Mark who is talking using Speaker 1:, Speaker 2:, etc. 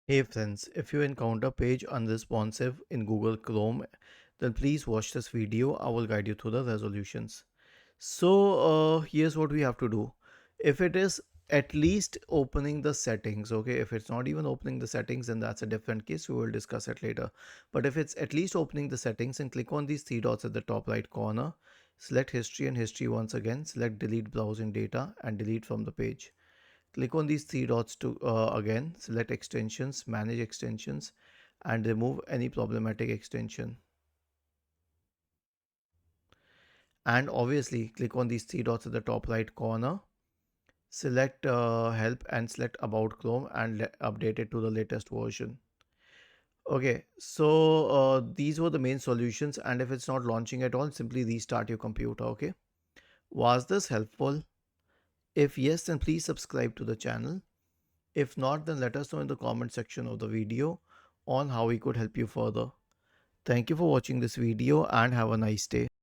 Speaker 1: Hey friends, if you encounter page unresponsive in Google Chrome, then please watch this video. I will guide you through the resolutions. Here's what we have to do. If it is at least opening the settings, okay, if it's not even opening the settings, then that's a different case. We will discuss it later. But if it's at least opening the settings, and click on these three dots at the top right corner, select history and history once again, select delete browsing data and delete from the page. Click on these three dots to again select extensions, manage extensions, and remove any problematic extension. And obviously click on these three dots at the top right corner, select help and select about Chrome and update it to the latest version. Okay, these were the main solutions, and if it's not launching at all, simply restart your computer. Okay, was this helpful? If yes, then please subscribe to the channel. If not, then let us know in the comment section of the video on how we could help you further. Thank you for watching this video and have a nice day.